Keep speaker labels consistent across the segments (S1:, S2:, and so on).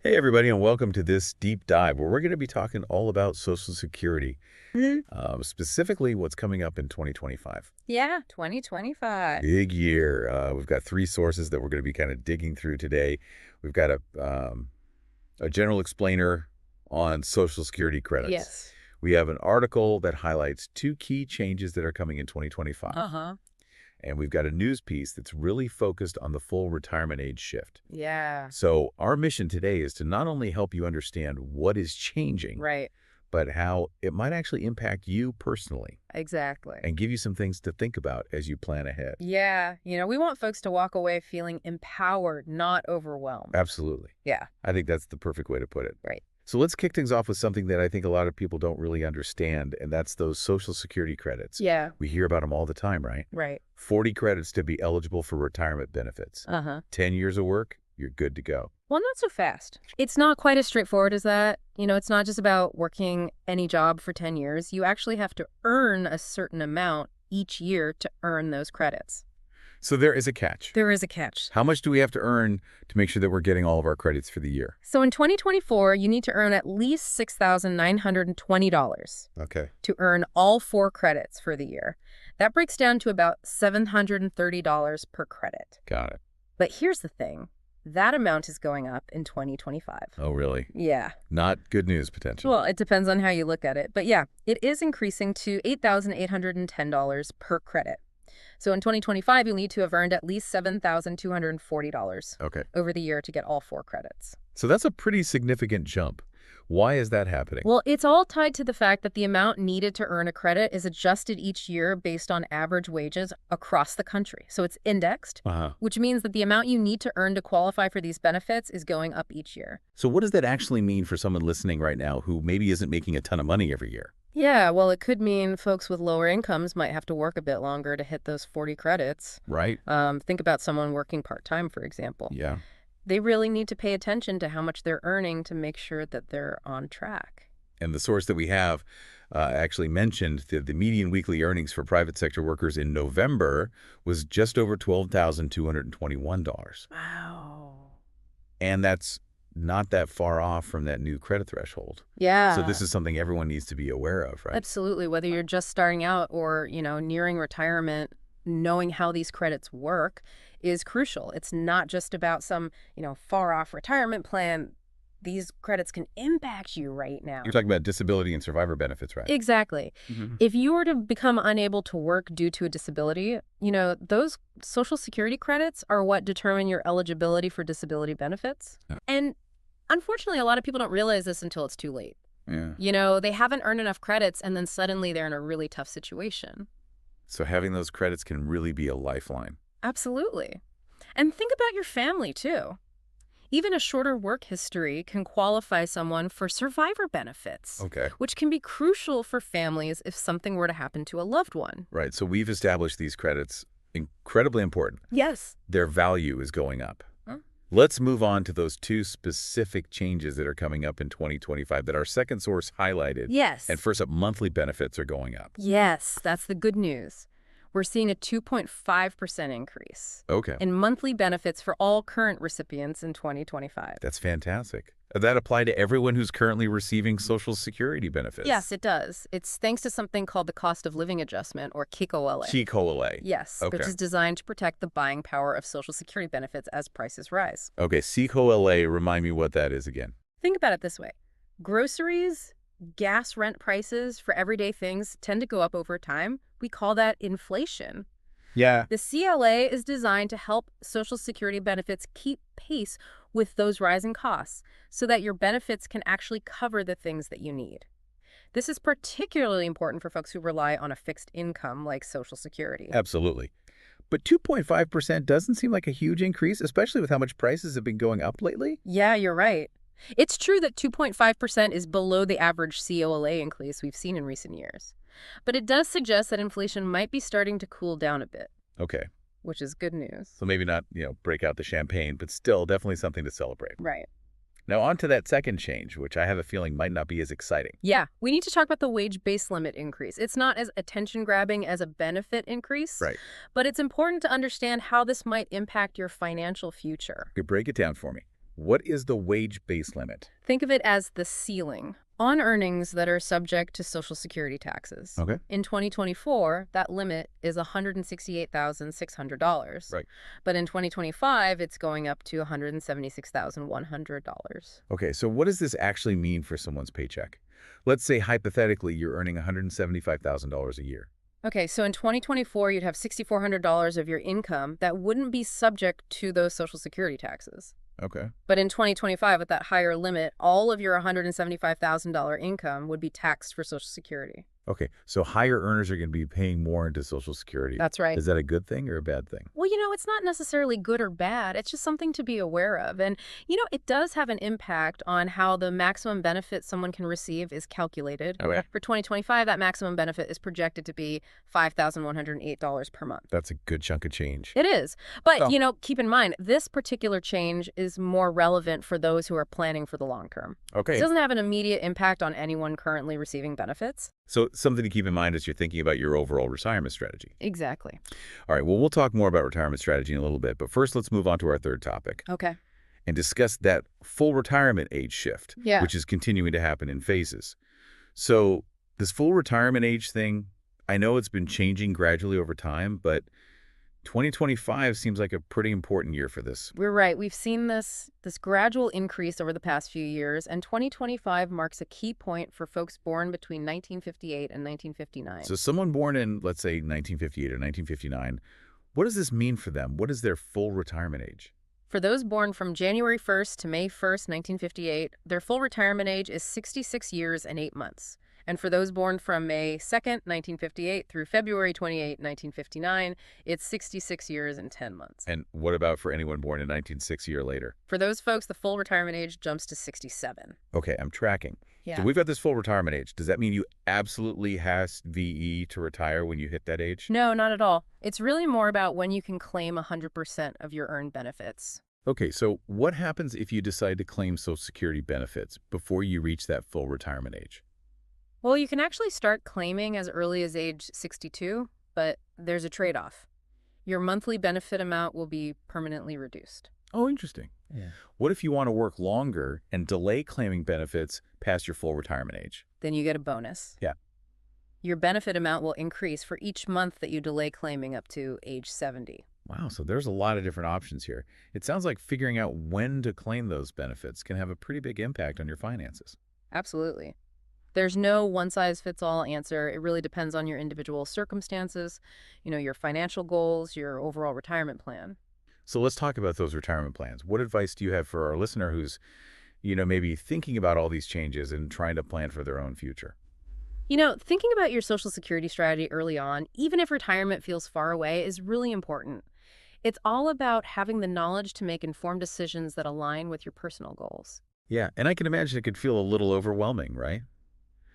S1: Hey, everybody, and welcome to this deep dive where we're going to be talking all about Social Security,
S2: Mhm.
S1: specifically what's coming up in 2025.
S2: Yeah, 2025.
S1: Big year. We've got three sources that we're going to be kind of digging through today. We've got a general explainer on Social Security credits.
S2: Yes.
S1: We have an article that highlights two key changes that are coming in 2025.
S2: Uh-huh.
S1: And we've got a news piece that's really focused on the full retirement age shift.
S2: Yeah,
S1: So our mission today is to not only help you understand what is changing,
S2: right.
S1: but how it might actually impact you personally
S2: Exactly.
S1: and give you some things to think about as you plan ahead.
S2: Yeah, we want folks to walk away feeling empowered, not overwhelmed.
S1: Absolutely.
S2: Yeah,
S1: I think that's the perfect way to put it.
S2: right.
S1: So let's kick things off with something that I think a lot of people don't really understand, and that's those Social Security credits.
S2: Yeah,
S1: We hear about them all the time, right?
S2: right.
S1: 40 credits to be eligible for retirement benefits.
S2: Uh-huh.
S1: 10 years of work, you're good to go.
S2: Well, not so fast. It's not quite as straightforward as that. It's not just about working any job for 10 years. You actually have to earn a certain amount each year to earn those credits.
S1: So there is a catch.
S2: There is a catch.
S1: How much do we have to earn to make sure that we're getting all of our credits for the year?
S2: So in 2024, you need to earn at least $6,920
S1: Okay.
S2: to earn all 4 credits for the year. That breaks down to about $730 per credit.
S1: Got it.
S2: But here's the thing. That amount is going up in 2025.
S1: Oh, really?
S2: Yeah.
S1: Not good news, potentially.
S2: Well, it depends on how you look at it. But yeah, it is increasing to $8,810 per credit. So in 2025, you'll need to have earned at least $7,240
S1: Okay.
S2: over the year to get all 4 credits.
S1: So that's a pretty significant jump. Why is that happening?
S2: Well, it's all tied to the fact that the amount needed to earn a credit is adjusted each year based on average wages across the country. So it's indexed, which means that the amount you need to earn to qualify for these benefits is going up each year.
S1: So what does that actually mean for someone listening right now who maybe isn't making a ton of money every year?
S2: Yeah, well, it could mean folks with lower incomes might have to work a bit longer to hit those 40 credits.
S1: Right?
S2: Think about someone working part-time, for example.
S1: Yeah.
S2: They really need to pay attention to how much they're earning to make sure that they're on track.
S1: And the source that we have actually mentioned the median weekly earnings for private sector workers in November was just over $12,221.
S2: Wow.
S1: And that's not that far off from that new credit threshold.
S2: Yeah.
S1: So this is something everyone needs to be aware of, right?
S2: Absolutely. Whether you're just starting out or, nearing retirement, knowing how these credits work is crucial. It's not just about some, far off retirement plan. These credits can impact you right now.
S1: You're talking about disability and survivor benefits, right?
S2: Exactly. If you were to become unable to work due to a disability, those Social Security credits are what determine your eligibility for disability benefits.
S1: Yeah.
S2: And unfortunately, a lot of people don't realize this until it's too late.
S1: Yeah.
S2: They haven't earned enough credits and then suddenly they're in a really tough situation.
S1: So having those credits can really be a lifeline.
S2: Absolutely. And think about your family, too. Even a shorter work history can qualify someone for survivor benefits,
S1: Okay.
S2: which can be crucial for families if something were to happen to a loved one.
S1: Right. So we've established these credits incredibly important.
S2: Yes.
S1: Their value is going up.
S2: Huh?
S1: Let's move on to those two specific changes that are coming up in 2025 that our second source highlighted.
S2: Yes.
S1: And first up, monthly benefits are going up.
S2: Yes, that's the good news. We're seeing a 2.5% increase
S1: Okay.
S2: in monthly benefits for all current recipients in 2025.
S1: That's fantastic. That apply to everyone who's currently receiving Social Security benefits?
S2: Yes, it does. It's thanks to something called the Cost of Living Adjustment, or COLA.
S1: COLA.
S2: Yes,
S1: Okay.
S2: which is designed to protect the buying power of Social Security benefits as prices rise.
S1: Okay, COLA, remind me what that is again.
S2: Think about it this way. Groceries, gas, rent prices for everyday things tend to go up over time. We call that inflation.
S1: Yeah.
S2: The CLA is designed to help Social Security benefits keep pace with those rising costs so that your benefits can actually cover the things that you need. This is particularly important for folks who rely on a fixed income like Social Security.
S1: Absolutely. But 2.5% doesn't seem like a huge increase, especially with how much prices have been going up lately.
S2: Yeah, you're right. It's true that 2.5% is below the average COLA increase we've seen in recent years. But it does suggest that inflation might be starting to cool down a bit,
S1: Okay.
S2: which is good news.
S1: So maybe not, break out the champagne, but still definitely something to celebrate.
S2: Right.
S1: Now on to that second change, which I have a feeling might not be as exciting.
S2: Yeah, we need to talk about the wage base limit increase. It's not as attention-grabbing as a benefit increase,
S1: Right.
S2: but it's important to understand how this might impact your financial future.
S1: Okay, break it down for me. What is the wage base limit?
S2: Think of it as the ceiling on earnings that are subject to Social Security taxes.
S1: Okay.
S2: In 2024, that limit is $168,600.
S1: Right.
S2: But in 2025, it's going up to $176,100.
S1: Okay, so what does this actually mean for someone's paycheck? Let's say hypothetically you're earning $175,000 a year.
S2: Okay, so in 2024, you'd have $6,400 of your income that wouldn't be subject to those Social Security taxes.
S1: Okay.
S2: But in 2025, with that higher limit, all of your $175,000 income would be taxed for Social Security.
S1: Okay, so higher earners are going to be paying more into Social Security.
S2: That's right.
S1: Is that a good thing or a bad thing?
S2: Well, it's not necessarily good or bad. It's just something to be aware of. And, it does have an impact on how the maximum benefit someone can receive is calculated.
S1: Oh, yeah?
S2: For 2025, that maximum benefit is projected to be $5,108 per month.
S1: That's a good chunk of change.
S2: It is. But,
S1: Oh.
S2: keep in mind, this particular change is more relevant for those who are planning for the long term.
S1: Okay.
S2: It doesn't have an immediate impact on anyone currently receiving benefits.
S1: So something to keep in mind as you're thinking about your overall retirement strategy.
S2: Exactly.
S1: All right, well, we'll talk more about retirement strategy in a little bit, but first let's move on to our third topic
S2: Okay.
S1: and discuss that full retirement age shift,
S2: Yeah.
S1: which is continuing to happen in phases. So this full retirement age thing, I know it's been changing gradually over time, but 2025 seems like a pretty important year for this.
S2: We're right. We've seen this gradual increase over the past few years, and 2025 marks a key point for folks born between 1958 and 1959.
S1: So someone born in, let's say, 1958 or 1959, what does this mean for them? What is their full retirement age?
S2: For those born from January 1st to May 1st, 1958, their full retirement age is 66 years and 8 months. And for those born from May 2nd, 1958 through February 28, 1959, it's 66 years and 10 months.
S1: And what about for anyone born in 1960 or later?
S2: For those folks, the full retirement age jumps to 67.
S1: Okay, I'm tracking.
S2: Yeah.
S1: So we've got this full retirement age. Does that mean you absolutely has VE to retire when you hit that age?
S2: No, not at all. It's really more about when you can claim 100% of your earned benefits.
S1: Okay, so what happens if you decide to claim Social Security benefits before you reach that full retirement age?
S2: Well, you can actually start claiming as early as age 62, but there's a trade-off. Your monthly benefit amount will be permanently reduced.
S1: Oh, interesting.
S2: Yeah.
S1: What if you want to work longer and delay claiming benefits past your full retirement age?
S2: Then you get a bonus.
S1: Yeah.
S2: Your benefit amount will increase for each month that you delay claiming up to age 70.
S1: Wow, so there's a lot of different options here. It sounds like figuring out when to claim those benefits can have a pretty big impact on your finances.
S2: Absolutely. There's no one-size-fits-all answer. It really depends on your individual circumstances, your financial goals, your overall retirement plan.
S1: So let's talk about those retirement plans. What advice do you have for our listener who's, maybe thinking about all these changes and trying to plan for their own future?
S2: Thinking about your Social Security strategy early on, even if retirement feels far away, is really important. It's all about having the knowledge to make informed decisions that align with your personal goals.
S1: Yeah, and I can imagine it could feel a little overwhelming, right?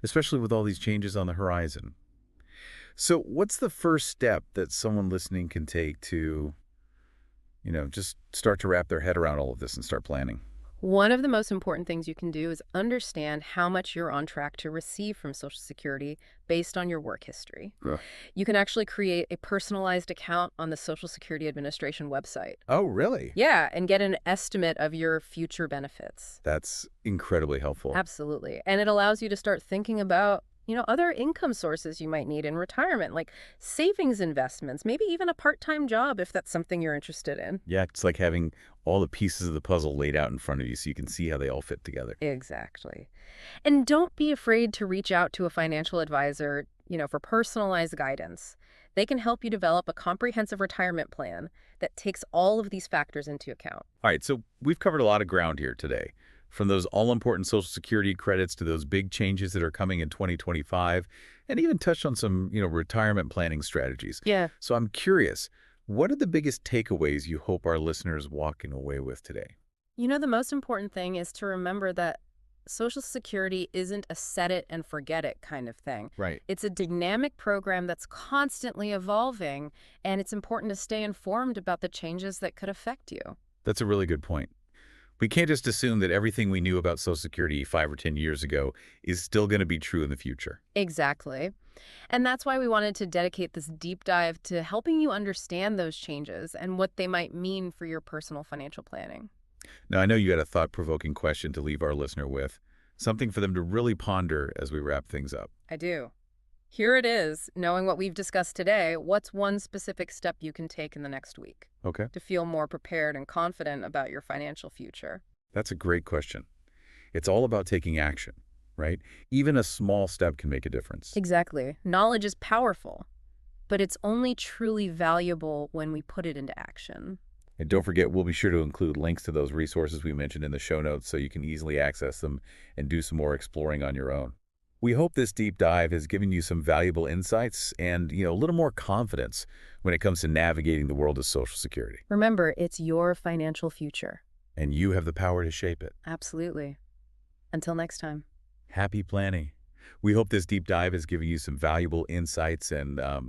S1: Especially with all these changes on the horizon. So what's the first step that someone listening can take to, just start to wrap their head around all of this and start planning?
S2: One of the most important things you can do is understand how much you're on track to receive from Social Security based on your work history.
S1: Ugh.
S2: You can actually create a personalized account on the Social Security Administration website.
S1: Oh, really?
S2: Yeah, and get an estimate of your future benefits.
S1: That's incredibly helpful.
S2: Absolutely. And it allows you to start thinking about, other income sources you might need in retirement, like savings investments, maybe even a part-time job if that's something you're interested in.
S1: Yeah, it's like having all the pieces of the puzzle laid out in front of you so you can see how they all fit together.
S2: Exactly. And don't be afraid to reach out to a financial advisor, for personalized guidance. They can help you develop a comprehensive retirement plan that takes all of these factors into account.
S1: All right, so we've covered a lot of ground here today. From those all-important Social Security credits to those big changes that are coming in 2025, and even touched on some, retirement planning strategies.
S2: Yeah.
S1: So I'm curious, what are the biggest takeaways you hope our listeners walking away with today?
S2: The most important thing is to remember that Social Security isn't a set it and forget it kind of thing.
S1: Right.
S2: It's a dynamic program that's constantly evolving, and it's important to stay informed about the changes that could affect you.
S1: That's a really good point. We can't just assume that everything we knew about Social Security 5 or 10 years ago is still going to be true in the future.
S2: Exactly. And that's why we wanted to dedicate this deep dive to helping you understand those changes and what they might mean for your personal financial planning.
S1: Now, I know you had a thought-provoking question to leave our listener with, something for them to really ponder as we wrap things up.
S2: I do. Here it is. Knowing what we've discussed today, what's one specific step you can take in the next week
S1: Okay?
S2: to feel more prepared and confident about your financial future?
S1: That's a great question. It's all about taking action, right? Even a small step can make a difference.
S2: Exactly. Knowledge is powerful, but it's only truly valuable when we put it into action.
S1: And don't forget, we'll be sure to include links to those resources we mentioned in the show notes so you can easily access them and do some more exploring on your own. We hope this deep dive has given you some valuable insights and, a little more confidence when it comes to navigating the world of Social Security.
S2: Remember, it's your financial future.
S1: And you have the power to shape it.
S2: Absolutely. Until next time.
S1: Happy planning. We hope this deep dive has given you some valuable insights and, a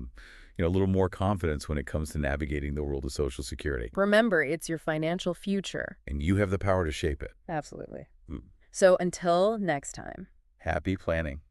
S1: little more confidence when it comes to navigating the world of Social Security.
S2: Remember, it's your financial future.
S1: And you have the power to shape it.
S2: Absolutely.
S1: Mm.
S2: So until next time.
S1: Happy planning.